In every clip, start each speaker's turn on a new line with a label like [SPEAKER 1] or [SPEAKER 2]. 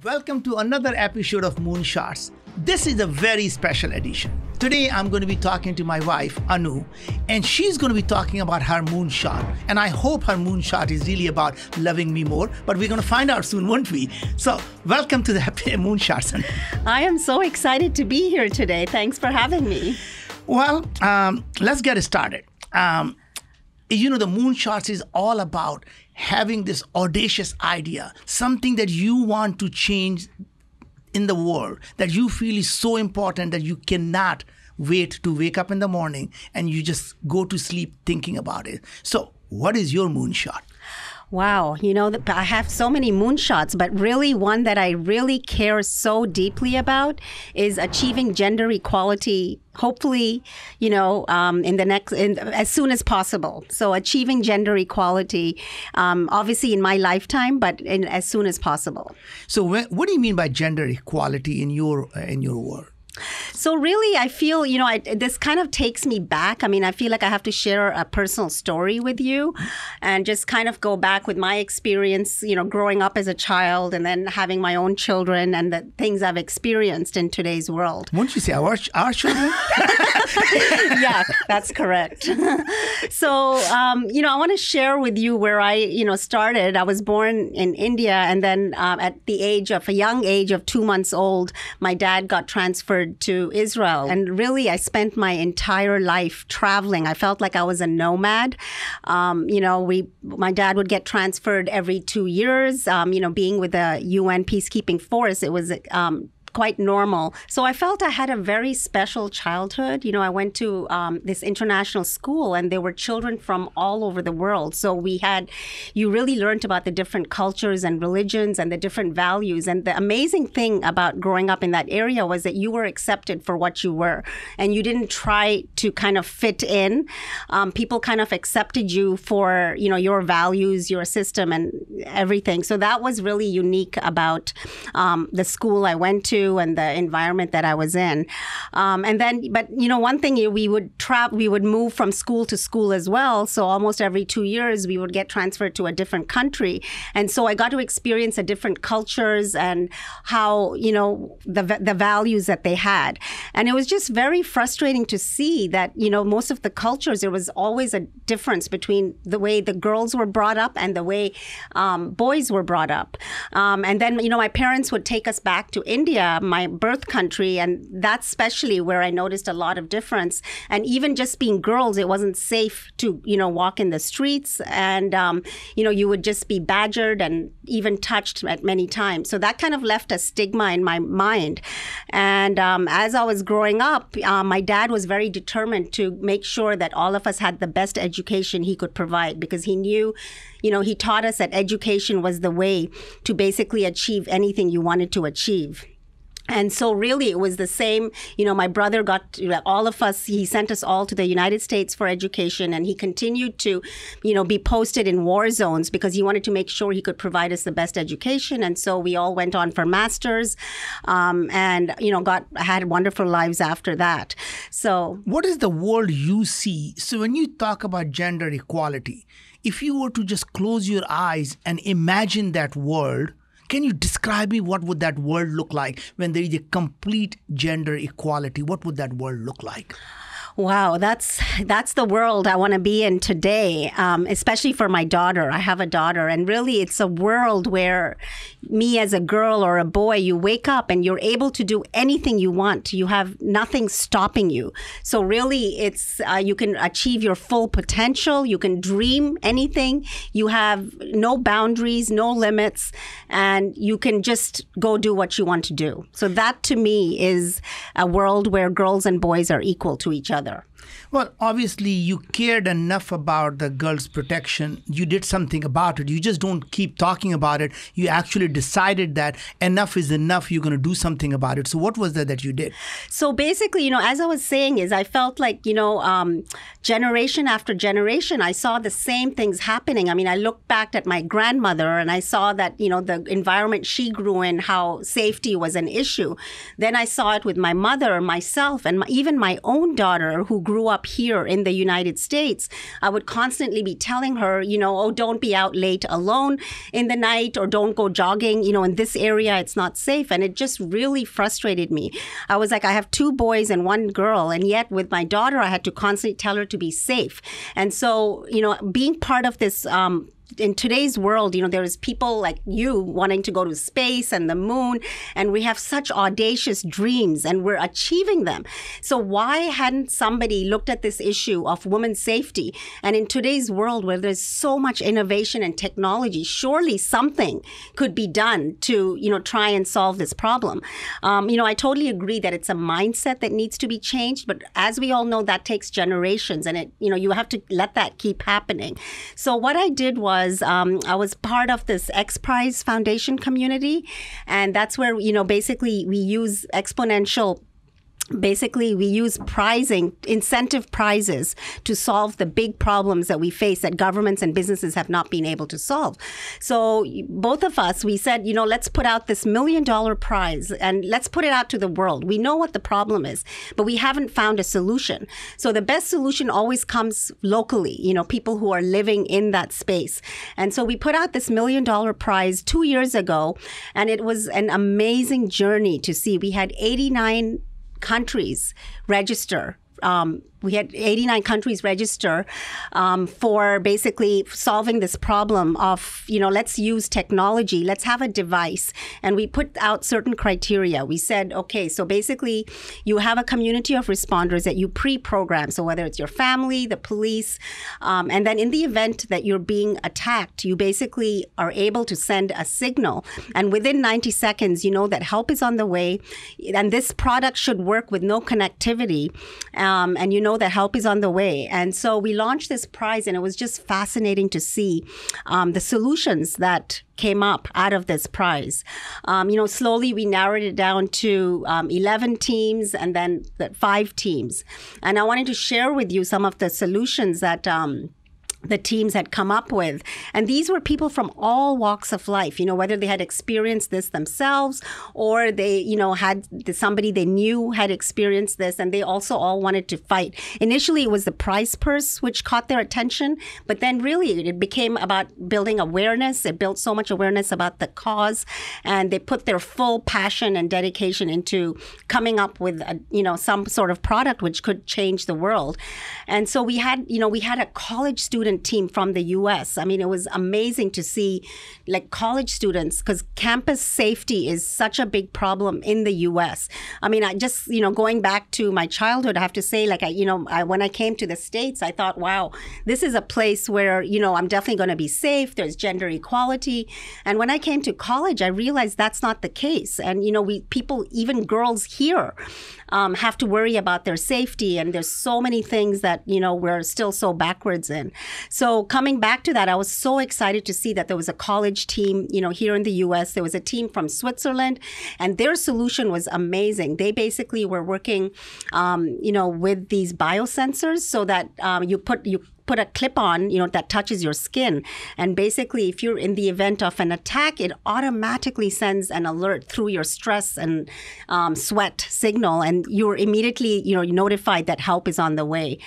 [SPEAKER 1] Welcome to another episode of Moonshots. This is a very special edition. Today I'm going to be talking to my wife, Anu, and she's going to be talking about her moonshot. And I hope her moonshot is really about loving me more, but we're going to find out soon, won't we? So welcome to the Moonshots.
[SPEAKER 2] I am so excited to be here today. Thanks for having me.
[SPEAKER 1] Well, let's get started. The Moonshots is all about having this audacious idea, something that you want to change in the world, that you feel is so important that you cannot wait to wake up in the morning and you just go to sleep thinking about it. So what is your moonshot?
[SPEAKER 2] Wow. I have so many moonshots, but really one that I really care so deeply about is achieving gender equality, hopefully, as soon as possible. So achieving gender equality, obviously in my lifetime, but as soon as possible.
[SPEAKER 1] So what do you mean by gender equality in your world?
[SPEAKER 2] So really, I feel, this kind of takes me back. I feel like I have to share a personal story with you and just kind of go back with my experience, growing up as a child and then having my own children and the things I've experienced in today's world.
[SPEAKER 1] Won't you say our children?
[SPEAKER 2] Yeah, that's correct. So, I want to share with you where I, started. I was born in India, and then at a young age of 2 months old, my dad got transferred to Israel. And really, I spent my entire life traveling. I felt like I was a nomad. My dad would get transferred every 2 years. Being with the UN peacekeeping force, it was quite normal. So I felt I had a very special childhood. I went to this international school and there were children from all over the world. So you really learned about the different cultures and religions and the different values. And the amazing thing about growing up in that area was that you were accepted for what you were. And you didn't try to kind of fit in. People kind of accepted you for, your values, your system and everything. So that was really unique about the school I went to and the environment that I was in. One thing, we would move from school to school as well. So almost every 2 years, we would get transferred to a different country. And so I got to experience the different cultures and how, the values that they had. And it was just very frustrating to see that, most of the cultures, there was always a difference between the way the girls were brought up and the way boys were brought up. And then, my parents would take us back to India, my birth country, and that's especially where I noticed a lot of difference. And even just being girls, it wasn't safe to, walk in the streets, and, you would just be badgered and even touched at many times. So that kind of left a stigma in my mind. And as I was growing up, my dad was very determined to make sure that all of us had the best education he could provide, because he knew, he taught us that education was the way to basically achieve anything you wanted to achieve. And so really it was the same, my brother got all of us, he sent us all to the United States for education, and he continued to, be posted in war zones because he wanted to make sure he could provide us the best education. And so we all went on for masters and, had wonderful lives after that. So
[SPEAKER 1] what is the world you see? So when you talk about gender equality, if you were to just close your eyes and imagine that world, can you describe me what would that world look like when there is a complete gender equality? What would that world look like?
[SPEAKER 2] Wow, that's the world I want to be in today, especially for my daughter. I have a daughter, and really it's a world where me as a girl or a boy, you wake up and you're able to do anything you want. You have nothing stopping you. So really it's you can achieve your full potential. You can dream anything. You have no boundaries, no limits, and you can just go do what you want to do. So that to me is a world where girls and boys are equal to each other.
[SPEAKER 1] Well, obviously, you cared enough about the girls' protection. You did something about it. You just don't keep talking about it. You actually decided that enough is enough. You're going to do something about it. So what was that you did?
[SPEAKER 2] So basically, as I was saying I felt like, generation after generation, I saw the same things happening. I looked back at my grandmother and I saw that, the environment she grew in, how safety was an issue. Then I saw it with my mother, myself, and even my own daughter who grew grew up here in the United States, I would constantly be telling her, oh, don't be out late alone in the night, or don't go jogging, in this area, it's not safe. And it just really frustrated me. I was like, I have 2 boys and 1 girl. And yet with my daughter, I had to constantly tell her to be safe. And so, being part of this, in today's world, there's people like you wanting to go to space and the moon, and we have such audacious dreams and we're achieving them. So why hadn't somebody looked at this issue of women's safety? And in today's world where there's so much innovation and technology, surely something could be done to, try and solve this problem. I totally agree that it's a mindset that needs to be changed, but as we all know, that takes generations, and you have to let that keep happening. So what I did was, I was part of this Xprize Foundation community, and that's where, basically we use incentive prizes to solve the big problems that we face that governments and businesses have not been able to solve. So both of us, we said, let's put out this $1 million prize and let's put it out to the world. We know what the problem is, but we haven't found a solution. So the best solution always comes locally, people who are living in that space. And so we put out this $1 million prize 2 years ago, and it was an amazing journey to see. We had 89 countries register. We had 89 countries register for basically solving this problem of, let's use technology, let's have a device. And we put out certain criteria. We said, okay, so basically you have a community of responders that you pre-program. So whether it's your family, the police, and then in the event that you're being attacked, you basically are able to send a signal. And within 90 seconds, you know that help is on the way. And this product should work with no connectivity. And you know that help is on the way. And so we launched this prize, and it was just fascinating to see the solutions that came up out of this prize. Slowly we narrowed it down to 11 teams and then 5 teams. And I wanted to share with you some of the solutions that the teams had come up with. And these were people from all walks of life, whether they had experienced this themselves or they, had somebody they knew had experienced this, and they also all wanted to fight. Initially, it was the prize purse which caught their attention, but then really it became about building awareness. It built so much awareness about the cause, and they put their full passion and dedication into coming up with, some sort of product which could change the world. And so we had a college student team from the U.S. I mean, it was amazing to see college students, because campus safety is such a big problem in the U.S. I mean, I just, going back to my childhood, I have to say, when I came to the States, I thought, wow, this is a place where, I'm definitely going to be safe. There's gender equality. And when I came to college, I realized that's not the case. And, people, even girls here, have to worry about their safety. And there's so many things that, we're still so backwards in. So coming back to that, I was so excited to see that there was a college team, here in the U.S. There was a team from Switzerland, and their solution was amazing. They basically were working, with these biosensors so that you put a clip on, that touches your skin. And basically, if you're in the event of an attack, it automatically sends an alert through your stress and sweat signal. And you're immediately, notified that help is on the way.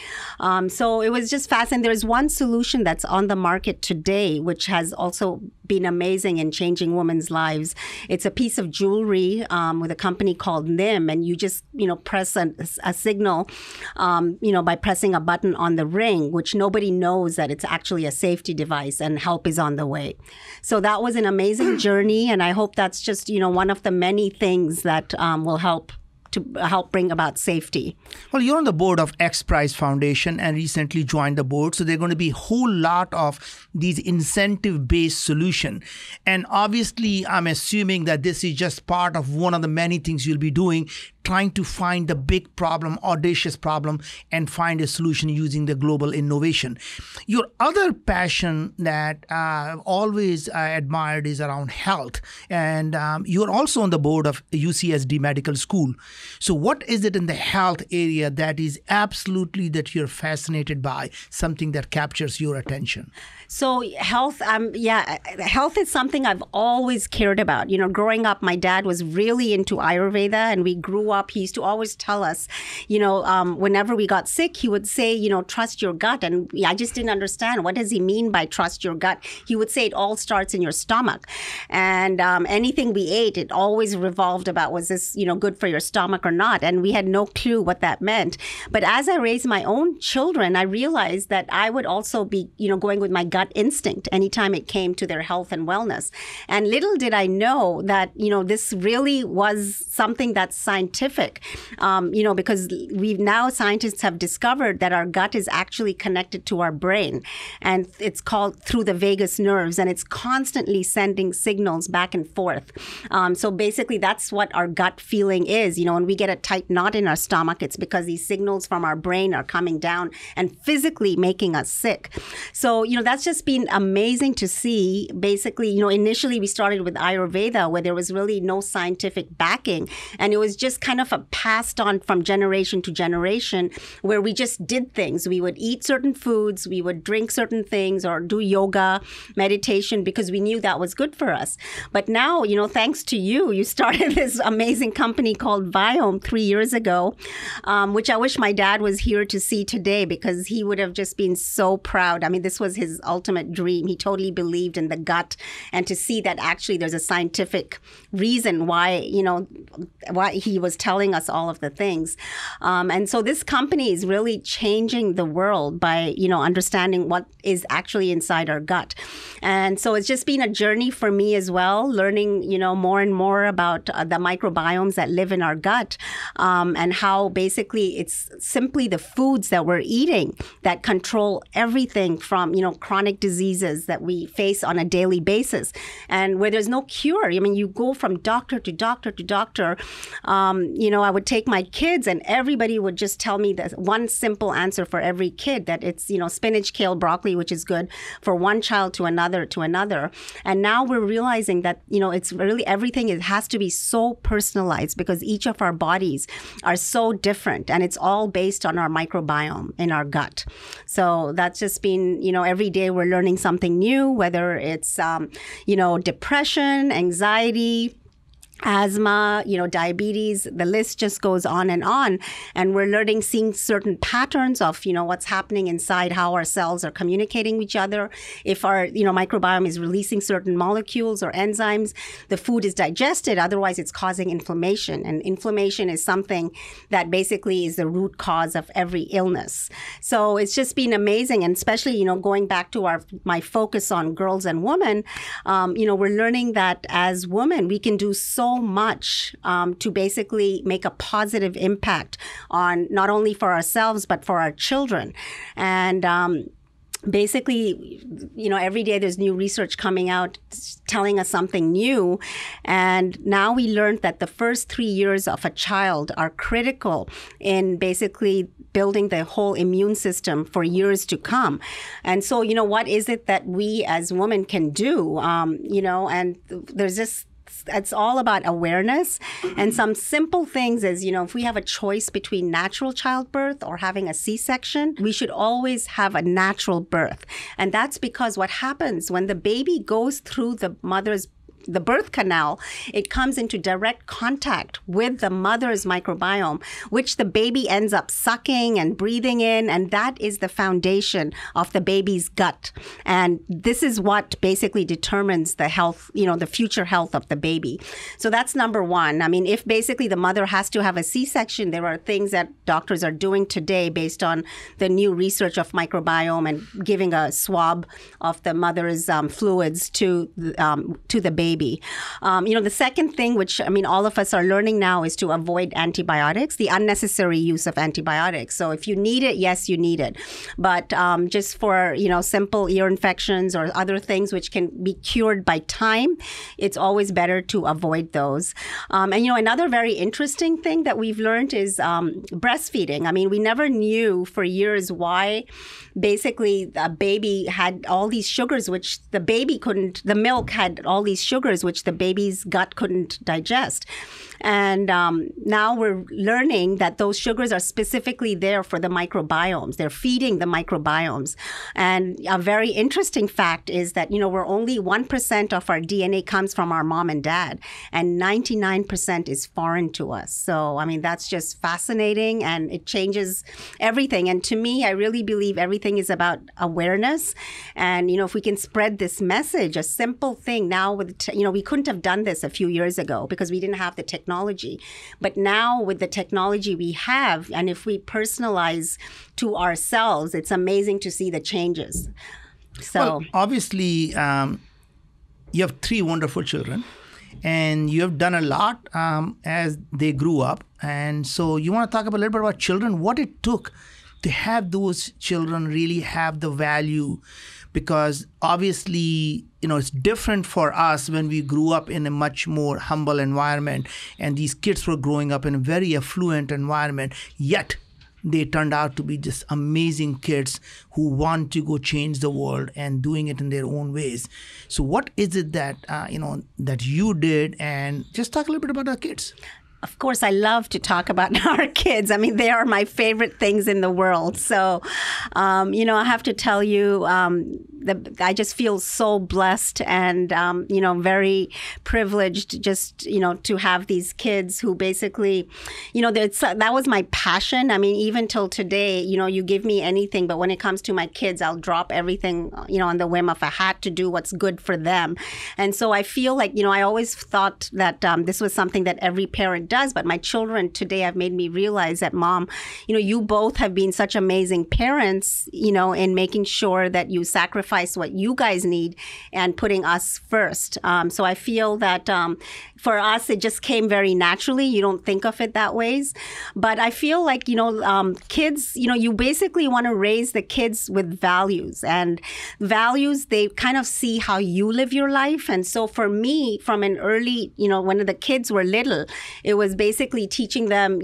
[SPEAKER 2] So it was just fascinating. There's one solution that's on the market today, which has also been amazing in changing women's lives. It's a piece of jewelry with a company called NIM. And you just, press a signal, by pressing a button on the ring, which nobody knows that it's actually a safety device, and help is on the way. So that was an amazing journey. And I hope that's just, one of the many things that will help bring about safety.
[SPEAKER 1] Well, you're on the board of Xprize Foundation and recently joined the board. So there are going to be a whole lot of these incentive-based solutions. And obviously, I'm assuming that this is just part of one of the many things you'll be doing, trying to find the big problem, audacious problem, and find a solution using the global innovation. Your other passion that I've always admired is around health. And you're also on the board of UCSD Medical School. So what is it in the health area that is absolutely that you're fascinated by, something that captures your attention?
[SPEAKER 2] So health, health is something I've always cared about. Growing up, my dad was really into Ayurveda, and we grew up, he used to always tell us, whenever we got sick, he would say, trust your gut. And I just didn't understand. What does he mean by trust your gut? He would say it all starts in your stomach. And anything we ate, it always revolved about, was this, good for your stomach or not? And we had no clue what that meant. But as I raised my own children, I realized that I would also be, going with my gut instinct anytime it came to their health and wellness. And little did I know that, this really was something that's scientific, because scientists have discovered that our gut is actually connected to our brain, and it's called through the vagus nerves, and it's constantly sending signals back and forth. So basically that's what our gut feeling is. When we get a tight knot in our stomach, it's because these signals from our brain are coming down and physically making us sick. So, that's just been amazing to see. Basically, initially we started with Ayurveda, where there was really no scientific backing. And it was just kind of a passed on from generation to generation, where we just did things. We would eat certain foods, we would drink certain things, or do yoga, meditation, because we knew that was good for us. But now, thanks to you, you started this amazing company called Biome 3 years ago, which I wish my dad was here to see today, because he would have just been so proud. I mean, this was his ultimate dream. He totally believed in the gut, and to see that actually there's a scientific reason why he was telling us all of the things. And so this company is really changing the world by, understanding what is actually inside our gut. And so it's just been a journey for me as well, learning, more and more about the microbiomes that live in our gut, and how basically it's simply the foods that we're eating that control everything from, chronic diseases that we face on a daily basis, and where there's no cure. I mean, you go from doctor to doctor to doctor. I would take my kids, and everybody would just tell me that one simple answer for every kid, that it's, spinach, kale, broccoli, which is good for one child to another to another. And now we're realizing that, it's really everything, it has to be so personalized, because each of our bodies are so different, and it's all based on our microbiome in our gut. So that's just been, every day we're learning something new, whether it's, depression, anxiety, asthma, diabetes, the list just goes on. And we're learning, seeing certain patterns of, what's happening inside, how our cells are communicating with each other. If our, microbiome is releasing certain molecules or enzymes, the food is digested. Otherwise, it's causing inflammation. And inflammation is something that basically is the root cause of every illness. So it's just been amazing. And especially, going back to my focus on girls and women, we're learning that as women, we can do so much to basically make a positive impact on not only for ourselves, but for our children. And basically, every day there's new research coming out telling us something new. And now we learned that the first 3 years of a child are critical in basically building the whole immune system for years to come. And so, what is it that we as women can do? And there's this, it's all about awareness. And some simple things is, if we have a choice between natural childbirth or having a C-section, we should always have a natural birth. And that's because what happens when the baby goes through the birth canal, it comes into direct contact with the mother's microbiome, which the baby ends up sucking and breathing in. And that is the foundation of the baby's gut. And this is what basically determines the health, the future health of the baby. So that's number one. I mean, if basically the mother has to have a C-section, there are things that doctors are doing today based on the new research of microbiome and giving a swab of the mother's fluids to the baby. The second thing, which all of us are learning now, is to avoid antibiotics, the unnecessary use of antibiotics. So if you need it, yes, you need it. But just for, simple ear infections or other things which can be cured by time, it's always better to avoid those. Another very interesting thing that we've learned is breastfeeding. I mean, we never knew for years why basically a baby had all these sugars, which the baby couldn't, the milk had all these sugars sugars, which the baby's gut couldn't digest. And now we're learning that those sugars are specifically there for the microbiomes. They're feeding the microbiomes. And a very interesting fact is that, we're only 1% of our DNA comes from our mom and dad, and 99% is foreign to us. So, that's just fascinating, and it changes everything. And to me, I really believe everything is about awareness. And, if we can spread this message, a simple thing now with, we couldn't have done this a few years ago because we didn't have the technology. But now with the technology we have, and if we personalize to ourselves, it's amazing to see the changes. So
[SPEAKER 1] well, obviously, you have 3 wonderful children, and you have done a lot as they grew up. And so you want to talk a little bit about children, what it took to have those children really have the value, because obviously, it's different for us when we grew up in a much more humble environment, and these kids were growing up in a very affluent environment, yet they turned out to be just amazing kids who want to go change the world and doing it in their own ways. So what is it that, that you did? And just talk a little bit about our kids.
[SPEAKER 2] Of course, I love to talk about our kids. They are my favorite things in the world. So, I have to tell you, I just feel so blessed and, very privileged just, to have these kids who basically, that was my passion. Even till today, you give me anything, but when it comes to my kids, I'll drop everything, on the whim of a hat to do what's good for them. And so I feel like, I always thought that this was something that every parent does, but my children today have made me realize that, Mom, you both have been such amazing parents, in making sure that you sacrifice what you guys need and putting us first. So I feel that for us, it just came very naturally. You don't think of it that ways. But I feel like, kids, you basically want to raise the kids with values. And values, they kind of see how you live your life. And so for me, from an early, when the kids were little, it was basically teaching them,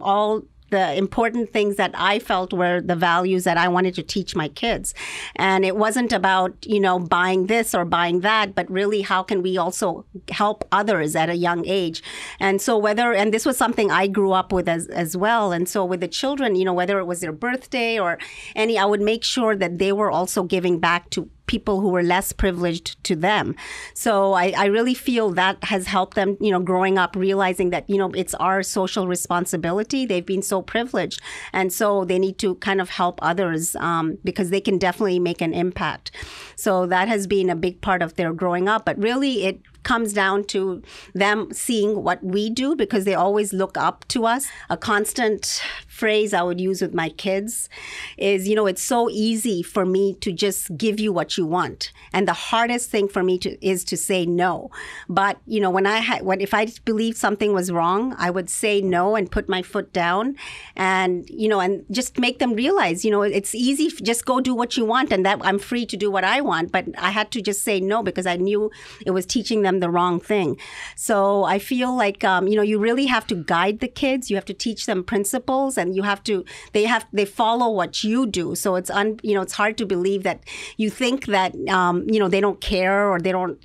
[SPEAKER 2] all the important things that I felt were the values that I wanted to teach my kids. And it wasn't about, buying this or buying that, but really how can we also help others at a young age? And so and this was something I grew up with as well. And so with the children, whether it was their birthday or I would make sure that they were also giving back to people who were less privileged to them. So I really feel that has helped them, growing up, realizing that, it's our social responsibility. They've been so privileged. And so they need to kind of help others because they can definitely make an impact. So that has been a big part of their growing up. But really, it comes down to them seeing what we do because they always look up to us. A constant phrase I would use with my kids is, it's so easy for me to just give you what you want. And the hardest thing for me is to say no. But, if I believed something was wrong, I would say no and put my foot down and, and just make them realize, it's easy, just go do what you want and that I'm free to do what I want. But I had to just say no because I knew it was teaching them the wrong thing. So I feel like, you really have to guide the kids. You have to teach them principles and they follow what you do. So it's, it's hard to believe that you think that, they don't care or they don't,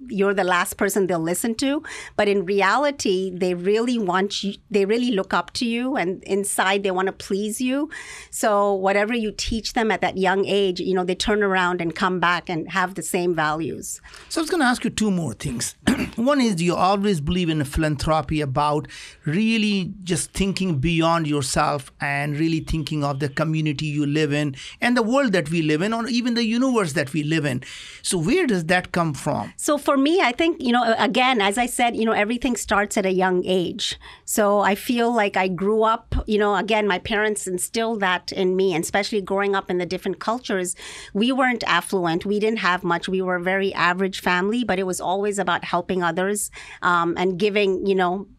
[SPEAKER 2] you're the last person they'll listen to. But in reality, they really want you, they really look up to you and inside they want to please you. So whatever you teach them at that young age, they turn around and come back and have the same values.
[SPEAKER 1] So I was going to ask you 2 more things. One is you always believe in philanthropy about really just thinking beyond yourself and really thinking of the community you live in and the world that we live in or even the universe that we live in. So where does that come from?
[SPEAKER 2] So for me, I think, again, as I said, everything starts at a young age. So I feel like I grew up, again, my parents instilled that in me, and especially growing up in the different cultures. We weren't affluent. We didn't have much. We were a very average family, but it was always about helping others and giving,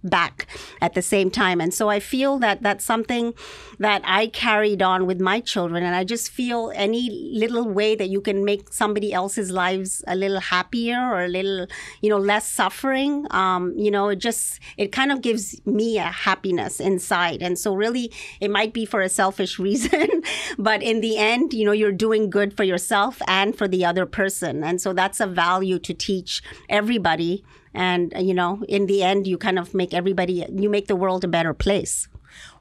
[SPEAKER 2] back at the same time. And so I feel that that's something that I carried on with my children. And I just feel any little way that you can make somebody else's lives a little happier or a little, less suffering, it kind of gives me a happiness inside. And so really, it might be for a selfish reason, person. But in the end, you're doing good for yourself and for the other person. And so that's a value to teach everybody. And, in the end, you kind of make the world a better place.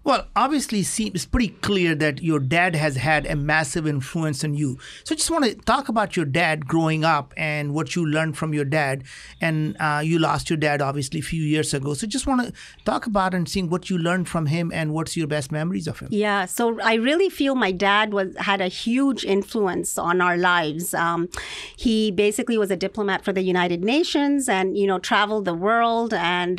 [SPEAKER 1] Well, obviously, it's pretty clear that your dad has had a massive influence on you. So I just want to talk about your dad growing up and what you learned from your dad. And you lost your dad, obviously, a few years ago. So just want to talk about and seeing what you learned from him and what's your best memories of him.
[SPEAKER 2] Yeah, so I really feel my dad had a huge influence on our lives. He basically was a diplomat for the United Nations and, traveled the world. And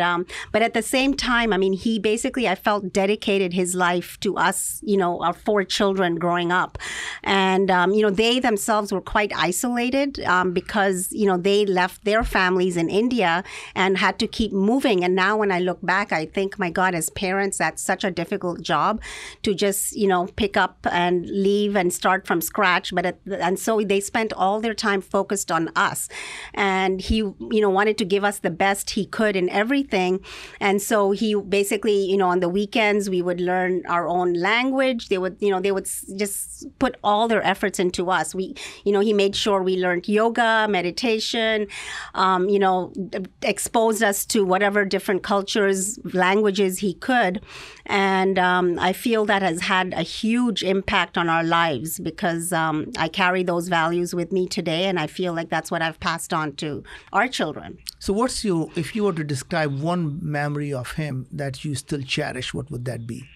[SPEAKER 2] but at the same time, he basically, I felt, dedicated his life to us, our 4 children growing up. And, they themselves were quite isolated because, they left their families in India and had to keep moving. And now when I look back, I think, my God, as parents, that's such a difficult job to just, pick up and leave and start from scratch. And so they spent all their time focused on us. And he, wanted to give us the best he could in everything. And so he basically, on the weekends, we would learn our own language. They would just put all their efforts into us. He made sure we learned yoga, meditation, exposed us to whatever different cultures, languages he could. And I feel that has had a huge impact on our lives because I carry those values with me today. And I feel like that's what I've passed on to our children.
[SPEAKER 1] So if you were to describe one memory of him that you still cherish, what would that be?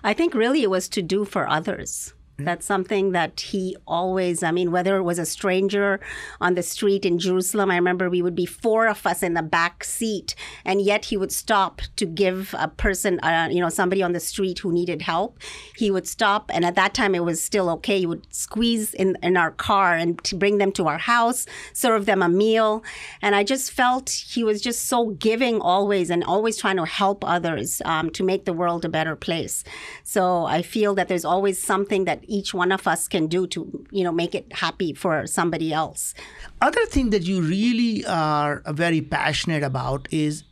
[SPEAKER 2] I think really it was to do for others. That's something that he always, whether it was a stranger on the street in Jerusalem, I remember we would be 4 of us in the back seat, and yet he would stop to give a person, somebody on the street who needed help. He would stop, and at that time it was still okay. He would squeeze in our car and to bring them to our house, serve them a meal. And I just felt he was just so giving always and always trying to help others to make the world a better place. So I feel that there's always something that each one of us can do to, make it happy for somebody else.
[SPEAKER 1] Other thing that you really are very passionate about is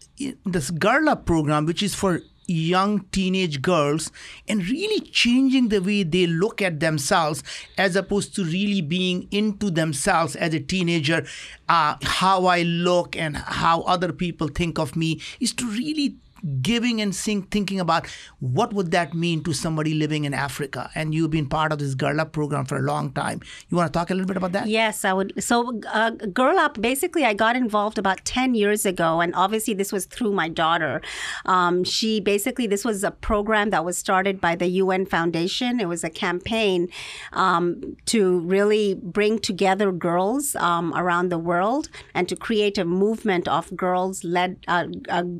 [SPEAKER 1] this Girl Up program, which is for young teenage girls and really changing the way they look at themselves as opposed to really being into themselves as a teenager. How I look and how other people think of me is to really giving and thinking about what would that mean to somebody living in Africa. And you've been part of this Girl Up program for a long time. You want to talk a little bit about that?
[SPEAKER 2] Yes, I would. So Girl Up, basically I got involved about 10 years ago. And obviously this was through my daughter. This was a program that was started by the UN Foundation. It was a campaign to really bring together girls around the world and to create a movement of girls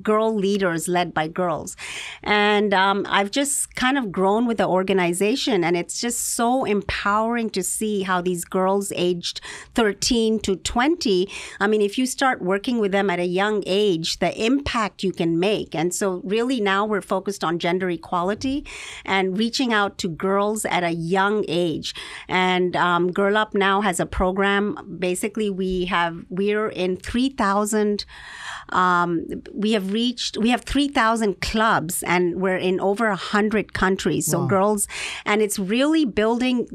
[SPEAKER 2] girl leaders led by girls. And I've just kind of grown with the organization, and it's just so empowering to see how these girls aged 13 to 20, if you start working with them at a young age, the impact you can make. And so really now we're focused on gender equality and reaching out to girls at a young age. And Girl Up now has a program. Basically, we're in 3,000. We have 3,000 clubs, and we're in over 100 countries. So girls, and it's really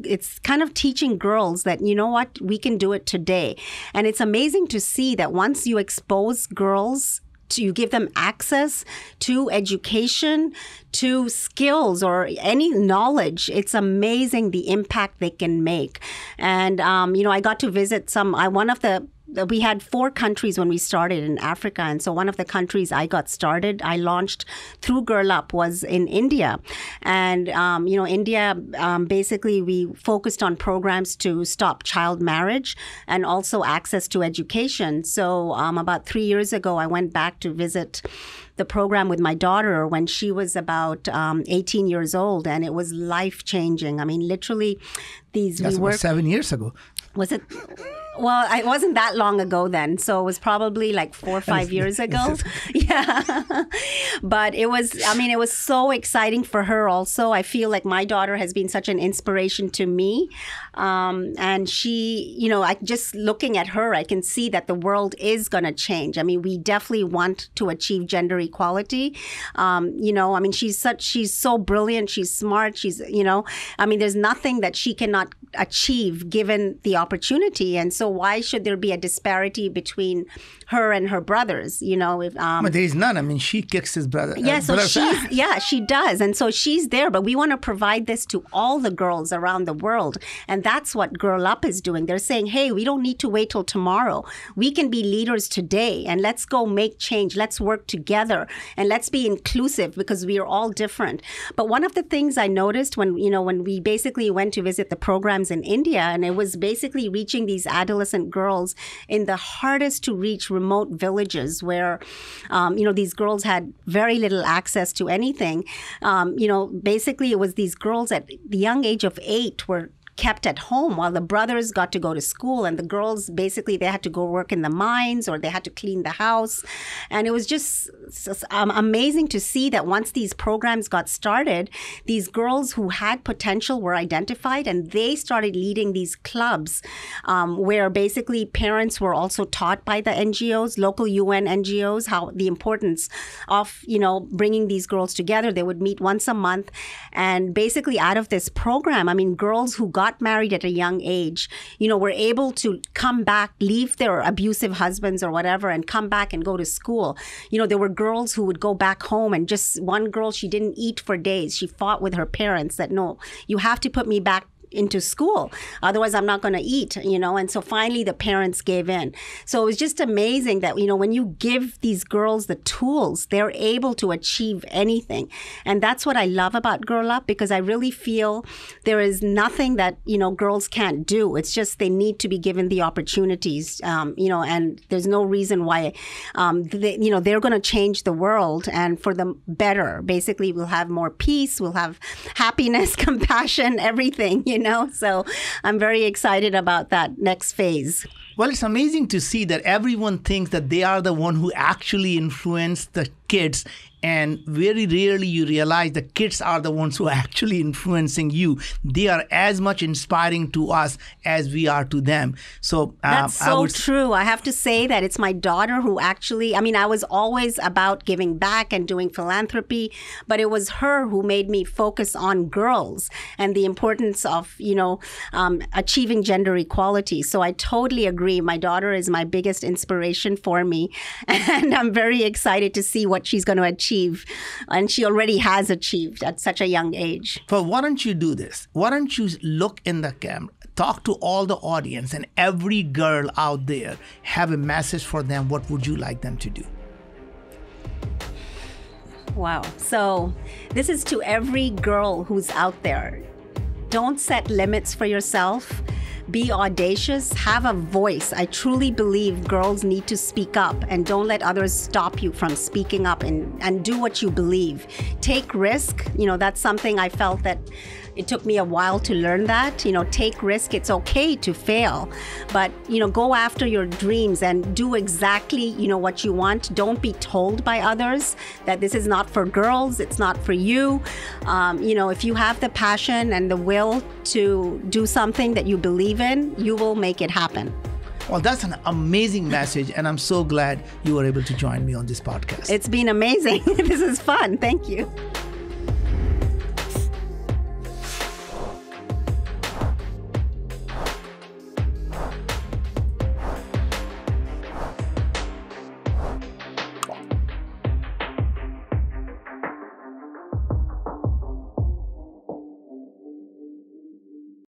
[SPEAKER 2] it's kind of teaching girls that, you know what, we can do it today. And it's amazing to see that once you expose girls, you give them access to education, to skills or any knowledge, it's amazing the impact they can make. And, I got to visit we had 4 countries when we started in Africa. And so one of the countries I launched through Girl Up was in India. And, India, basically we focused on programs to stop child marriage and also access to education. So about 3 years ago, I went back to visit the program with my daughter when she was about 18 years old. And it was life-changing. Literally
[SPEAKER 1] That's about 7 years ago.
[SPEAKER 2] Was it? Well, it wasn't that long ago then. So it was probably like 4 or 5 years ago. Yeah. But it was so exciting for her also. I feel like my daughter has been such an inspiration to me. And she, just looking at her, I can see that the world is going to change. I mean, we definitely want to achieve gender equality. She's so brilliant. She's smart. There's nothing that she cannot achieve given the opportunity. And so why should there be a disparity between her and her brothers?
[SPEAKER 1] But there is none. I mean, she kicks his brother.
[SPEAKER 2] Yeah, so she does. And so she's there. But we want to provide this to all the girls around the world. And that's what Girl Up is doing. They're saying, hey, we don't need to wait till tomorrow. We can be leaders today. And let's go make change. Let's work together. And let's be inclusive because we are all different. But one of the things I noticed when we basically went to visit the programs in India, and it was basically reaching these adolescent girls in the hardest to reach remote villages where, these girls had very little access to anything. Basically it was these girls at the young age of 8 were kept at home while the brothers got to go to school, and the girls basically they had to go work in the mines or they had to clean the house. And it was just amazing to see that once these programs got started, these girls who had potential were identified, and they started leading these clubs where basically parents were also taught by the NGOs, local UN NGOs, how the importance of bringing these girls together. They would meet once a month, and basically out of this program, girls who got married at a young age, were able to come back, leave their abusive husbands or whatever, and come back and go to school. There were girls who would go back home, and just one girl, she didn't eat for days. She fought with her parents that, no, you have to put me back into school. Otherwise, I'm not going to eat, And so finally, the parents gave in. So it was just amazing that, when you give these girls the tools, they're able to achieve anything. And that's what I love about Girl Up, because I really feel there is nothing that, girls can't do. It's just they need to be given the opportunities, and there's no reason why, they're going to change the world and for the better. Basically, we'll have more peace, we'll have happiness, compassion, everything, So I'm very excited about that next phase.
[SPEAKER 1] Well, it's amazing to see that everyone thinks that they are the one who actually influence the kids. And very rarely you realize the kids are the ones who are actually influencing you. They are as much inspiring to us as we are to them. So
[SPEAKER 2] that's so true. I have to say that it's my daughter who actually, I was always about giving back and doing philanthropy, but it was her who made me focus on girls and the importance of, achieving gender equality. So I totally agree. My daughter is my biggest inspiration for me. And I'm very excited to see what she's going to achieve. And she already has achieved at such a young age.
[SPEAKER 1] Well, why don't you do this? Why don't you look in the camera, talk to all the audience and every girl out there, have a message for them. What would you like them to do?
[SPEAKER 2] Wow. So this is to every girl who's out there. Don't set limits for yourself. Be audacious, have a voice. I truly believe girls need to speak up, and don't let others stop you from speaking up and do what you believe. Take risk. That's something I felt that it took me a while to learn that. Take risk. It's okay to fail, but, go after your dreams and do exactly, what you want. Don't be told by others that this is not for girls. It's not for you. If you have the passion and the will to do something that you believe in, you will make it happen.
[SPEAKER 1] Well, that's an amazing message, and I'm so glad you were able to join me on this podcast.
[SPEAKER 2] It's been amazing. This is fun. Thank you.